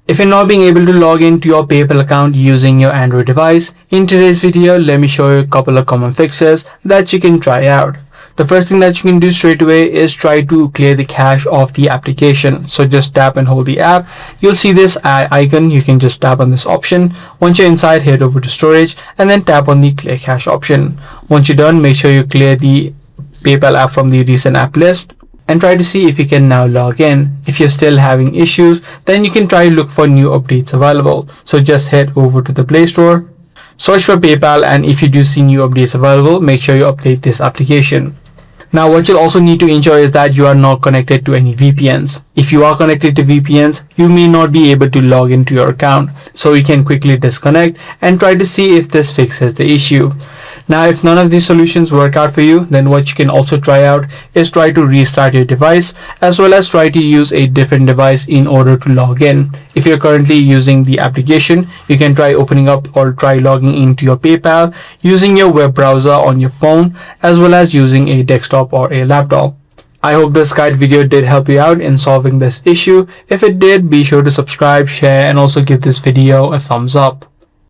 If you're not being able to log into your PayPal account using your Android device, in today's video, let me show you a couple of common fixes that you can try out. The first thing that you can do straight away is try to clear the cache of the application. So just tap and hold the app. You'll see this icon. You can just tap on this option. Once you're inside, head over to storage and then tap on the clear cache option. Once you're done, make sure you clear the PayPal app from the recent app list and try to see if you can now log in. If you're still having issues, then you can try to look for new updates available. So just head over to the Play Store, search for PayPal, and if you do see new updates available, make sure you update this application. Now what you'll also need to ensure is that you are not connected to any VPNs. If you are connected to VPNs, you may not be able to log into your account. So you can quickly disconnect and try to see if this fixes the issue. Now if none of these solutions work out for you, then what you can also try out is try to restart your device, as well as try to use a different device in order to log in. If you're currently using the application, you can try opening up or try logging into your PayPal using your web browser on your phone, as well as using a desktop or a laptop. I hope this guide video did help you out in solving this issue. If it did, be sure to subscribe, share, and also give this video a thumbs up.